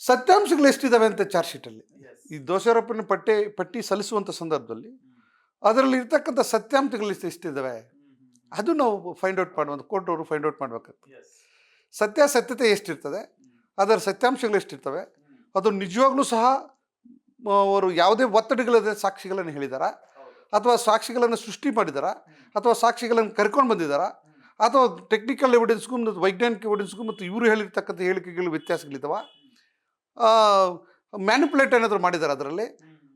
ಸತ್ಯಾಂಶಗಳು ಎಷ್ಟಿದ್ದಾವೆ ಅಂತ ಚಾರ್ಜ್ ಶೀಟಲ್ಲಿ ಈ ದೋಷಾರೋಪಣೆ ಪಟ್ಟಿ ಸಲ್ಲಿಸುವಂಥ ಸಂದರ್ಭದಲ್ಲಿ ಅದರಲ್ಲಿ ಇರ್ತಕ್ಕಂಥ ಸತ್ಯಾಂಶಗಳು ಎಷ್ಟಿದ್ದಾವೆ ಅದು ನಾವು ಫೈಂಡ್ ಔಟ್ ಮಾಡುವಂಥ ಕೋರ್ಟ್ ಅವರು ಫೈಂಡ್ ಔಟ್ ಮಾಡಬೇಕಾಗ್ತದೆ. ಸತ್ಯಾಸತ್ಯತೆ ಎಷ್ಟಿರ್ತದೆ, ಅದರ ಸತ್ಯಾಂಶಗಳು ಎಷ್ಟಿರ್ತವೆ, ಅದು ನಿಜವಾಗ್ಲೂ ಸಹ ಅವರು ಯಾವುದೇ ಒತ್ತಡಗಳಿಲ್ಲದೆ ಸಾಕ್ಷಿಗಳನ್ನು ಹೇಳಿದಾರಾ, ಅಥವಾ ಸಾಕ್ಷಿಗಳನ್ನು ಸೃಷ್ಟಿ ಮಾಡಿದಾರಾ, ಅಥವಾ ಸಾಕ್ಷಿಗಳನ್ನು ಕರ್ಕೊಂಡು ಬಂದಿದ್ದಾರಾ, ಅಥವಾ ಟೆಕ್ನಿಕಲ್ ಎವಿಡೆನ್ಸ್ಗೂ ಮತ್ತು ವೈಜ್ಞಾನಿಕ ಎವಿಡೆನ್ಸ್ಗೂ ಮತ್ತು ಇವರು ಹೇಳಿರ್ತಕ್ಕಂಥ ಹೇಳಿಕೆಗಳು ವ್ಯತ್ಯಾಸಗಳಿದ್ದಾವ, ಮ್ಯಾನಿಪುಲೇಟ್ ಏನಾದರೂ ಮಾಡಿದ್ದಾರೆ ಅದರಲ್ಲಿ,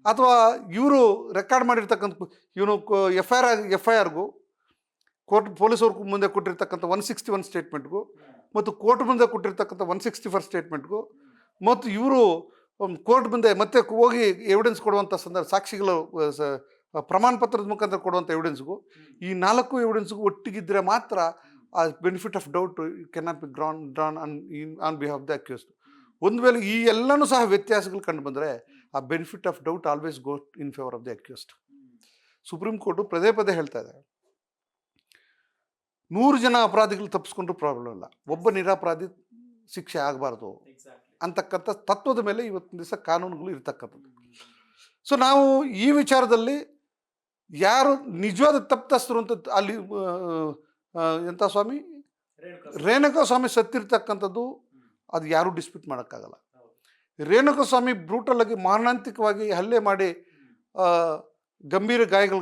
ಅಥವಾ ಇವರು ರೆಕಾರ್ಡ್ ಮಾಡಿರ್ತಕ್ಕಂಥ ಇವನು ಎಫ್ ಐ ಆರ್ಗೂ ಕೋರ್ಟ್ ಪೊಲೀಸವ್ರ ಮುಂದೆ ಕೊಟ್ಟಿರ್ತಕ್ಕಂಥ 161 ಸ್ಟೇಟ್ಮೆಂಟ್ಗೂ ಮತ್ತು ಕೋರ್ಟ್ ಮುಂದೆ ಕೊಟ್ಟಿರ್ತಕ್ಕಂಥ 164 ಸ್ಟೇಟ್ಮೆಂಟ್ಗೂ ಮತ್ತು ಇವರು ಕೋರ್ಟ್ ಮುಂದೆ ಮತ್ತೆ ಹೋಗಿ ಎವಿಡೆನ್ಸ್ ಕೊಡುವಂಥ ಸಾಕ್ಷಿಗಳು ಪ್ರಮಾಣ ಪತ್ರದ ಮುಖಾಂತರ ಕೊಡುವಂಥ ಎವಿಡೆನ್ಸ್ಗೂ ಈ 4 ಎವಿಡೆನ್ಸ್ಗೂ ಒಟ್ಟಿಗಿದ್ದರೆ ಮಾತ್ರ ಆ benefit of doubt cannot be drawn on behalf the accused. ಒಂದು ವೇಳೆ ಈ ಎಲ್ಲನೂ ಸಹ ವ್ಯತ್ಯಾಸಗಳು ಕಂಡು ಬಂದರೆ ಆ benefit of doubt always go in favour of the accused. Supreme court ಪದೇ ಹೇಳ್ತಾ ಇದೆ, 100 ಜನ ಅಪರಾಧಿಗಳು ತಪ್ಪಿಸ್ಕೊಂಡ್ರೂ ಪ್ರಾಬ್ಲಮ್ ಇಲ್ಲ, ಒಬ್ಬ ನಿರಪರಾಧಿ ಶಿಕ್ಷೆ ಆಗಬಾರ್ದು ಅಂತಕ್ಕಂಥ ತತ್ವದ ಮೇಲೆ ಇವತ್ತಿನ ದಿವಸ ಕಾನೂನುಗಳು ಇರ್ತಕ್ಕಂಥದ್ದು. ಸೊ ನಾವು ಈ ವಿಚಾರದಲ್ಲಿ ಯಾರು ನಿಜವಾದ ತಪ್ಪಿತಸ್ಥರು ಅಂತ ಅಲ್ಲಿ ಎಂಥ ಸ್ವಾಮಿ ರೇಣುಕಾ ಸ್ವಾಮಿ ಸತ್ತಿರ್ತಕ್ಕಂಥದ್ದು ಅದು ಯಾರೂ ಡಿಸ್ಪ್ಯೂಟ್ ಮಾಡೋಕ್ಕಾಗಲ್ಲ. ರೇಣುಕಾ ಸ್ವಾಮಿ ಬ್ರೂಟಲಾಗಿ ಮಾರಣಾಂತಿಕವಾಗಿ ಹಲ್ಲೆ ಮಾಡಿ ಗಂಭೀರ ಗಾಯಗಳು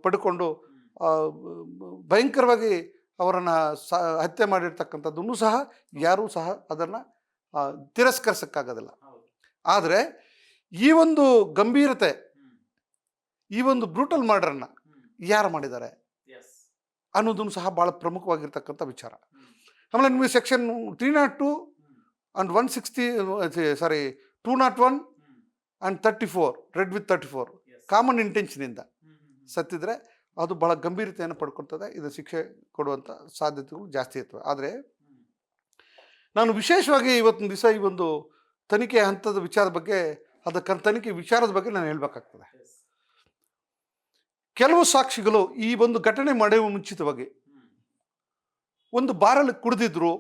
ಪಡ್ಕೊಂಡು ಭಯಂಕರವಾಗಿ ಅವರನ್ನು ಹತ್ಯೆ ಮಾಡಿರ್ತಕ್ಕಂಥದ್ದನ್ನು ಸಹ ಯಾರೂ ಸಹ ಅದನ್ನು ತಿರಸ್ಕರಿಸೋಕ್ಕಾಗೋದಿಲ್ಲ. ಆದರೆ ಈ ಒಂದು ಗಂಭೀರತೆ, ಈ ಒಂದು ಬ್ರೂಟಲ್ ಮರ್ಡರ್ನ ಯಾರು ಮಾಡಿದ್ದಾರೆ ಅನ್ನೋದನ್ನು ಸಹ ಭಾಳ ಪ್ರಮುಖವಾಗಿರ್ತಕ್ಕಂಥ ವಿಚಾರ. ಆಮೇಲೆ ನಿಮಗೆ section 302 and 201 and 34 read with 34 common ಇಂಟೆನ್ಷನಿಂದ ಸತ್ತಿದ್ರೆ ಅದು ಭಾಳ ಗಂಭೀರತೆಯನ್ನು ಪಡ್ಕೊಳ್ತದೆ. ಇದು ಶಿಕ್ಷೆ ಕೊಡುವಂಥ ಸಾಧ್ಯತೆಗಳು ಜಾಸ್ತಿ ಇರ್ತವೆ. ಆದರೆ ನಾನು ವಿಶೇಷವಾಗಿ ಇವತ್ತಿನ ದಿವಸ ಈ ಒಂದು ತನಿಖೆ ಹಂತದ ವಿಚಾರದ ಬಗ್ಗೆ, ಅದಕ್ಕೆ ತನಿಖೆ ವಿಚಾರದ ಬಗ್ಗೆ ನಾನು ಹೇಳಬೇಕಾಗ್ತದೆ. ಕೆಲವು ಸಾಕ್ಷಿಗಳು ಈ ಒಂದು ಘಟನೆ ಮಾಡುವ ಮುಂಚಿತವಾಗಿ ಒಂದು ಬಾರಲ್ಲಿ ಕುಡಿದಿದ್ರು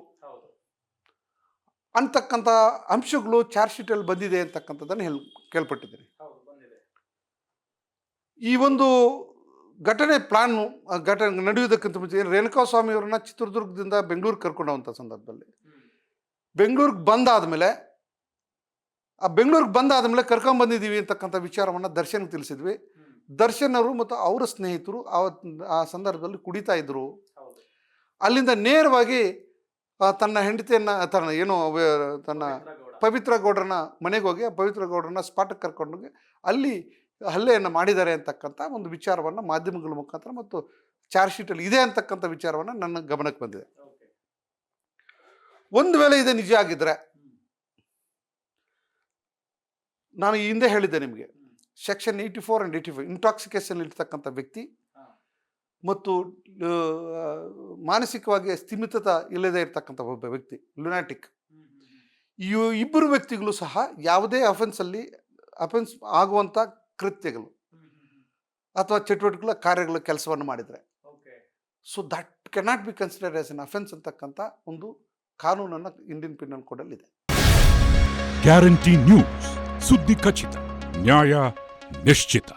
ಅಂತಕ್ಕಂಥ ಅಂಶಗಳು ಚಾರ್ಜ್ ಶೀಟಲ್ಲಿ ಬಂದಿದೆ ಅಂತಕ್ಕಂಥದ್ದನ್ನು ಕೇಳ್ಪಟ್ಟಿದ್ದೀನಿ. ಈ ಒಂದು ಘಟನೆ ನಡೆಯುವುದಕ್ಕಿಂತ ಮುಂಚೆ ರೇಣುಕಾ ಸ್ವಾಮಿ ಅವರನ್ನ ಚಿತ್ರದುರ್ಗದಿಂದ ಬೆಂಗಳೂರಿಗೆ ಕರ್ಕೊಂಡವಂಥ ಸಂದರ್ಭದಲ್ಲಿ ಬೆಂಗಳೂರಿಗೆ ಬಂದಾದಮೇಲೆ ಕರ್ಕೊಂಡ್ಬಂದಿದ್ದೀವಿ ಅಂತಕ್ಕಂಥ ವಿಚಾರವನ್ನು ದರ್ಶನ್ಗೆ ತಿಳಿಸಿದ್ವಿ. ದರ್ಶನ್ ಅವರು ಮತ್ತು ಅವರ ಸ್ನೇಹಿತರು ಆ ಸಂದರ್ಭದಲ್ಲಿ ಕುಡಿತಾ ಇದ್ರು. ಅಲ್ಲಿಂದ ನೇರವಾಗಿ ತನ್ನ ಹೆಂಡತಿಯನ್ನು ತನ್ನ ಪವಿತ್ರ ಗೌಡ್ರನ್ನ ಮನೆಗೆ ಹೋಗಿ ಪವಿತ್ರ ಗೌಡ್ರನ್ನ ಸ್ಪಾಟಕ್ಕೆ ಕರ್ಕೊಂಡೋಗಿ ಅಲ್ಲಿ ಹಲ್ಲೆಯನ್ನು ಮಾಡಿದ್ದಾರೆ ಅಂತಕ್ಕಂಥ ಒಂದು ವಿಚಾರವನ್ನು ಮಾಧ್ಯಮಗಳ ಮುಖಾಂತರ ಮತ್ತು ಚಾರ್ಜ್ ಶೀಟಲ್ಲಿ ಇದೆ ಅಂತಕ್ಕಂಥ ವಿಚಾರವನ್ನು ನನ್ನ ಗಮನಕ್ಕೆ ಬಂದಿದೆ. ಒಂದು ವೇಳೆ ಇದು ನಿಜ ಆಗಿದ್ರೆ, ನಾನು ಈ ಹಿಂದೆ ಹೇಳಿದ್ದೆ ನಿಮಗೆ, ಸೆಕ್ಷನ್ 84 and 85 ಇಂಟಾಕ್ಸಿಕೇಷನ್ ಇರ್ತಕ್ಕಂಥ ವ್ಯಕ್ತಿ ಮತ್ತು ಮಾನಸಿಕವಾಗಿ ಸ್ಥಿಮಿತತೆ ಇಲ್ಲದೆ ಇರ್ತಕ್ಕಂಥ ಒಬ್ಬ ವ್ಯಕ್ತಿ ಲುನಾಟಿಕ್, ಈ ಇಬ್ಬರು ವ್ಯಕ್ತಿಗಳು ಸಹ ಯಾವುದೇ ಅಫೆನ್ಸ್ ಆಗುವಂಥ ಕೃತ್ಯಗಳು ಅಥವಾ ಚಟುವಟಿಕೆಗಳ ಕಾರ್ಯಗಳ ಕೆಲಸವನ್ನು ಮಾಡಿದರೆ so that cannot be considered as an offence ಅಂತಕ್ಕಂಥ ಒಂದು ಕಾನೂನನ್ನು ಇಂಡಿಯನ್ ಪಿನಲ್ ಕೋಡಲ್ಲಿದೆ. ಗ್ಯಾರಂಟಿ ನ್ಯೂಸ್, ಸುದ್ದಿ ಖಚಿತ, ನ್ಯಾಯ ನಿಶ್ಚಿತ.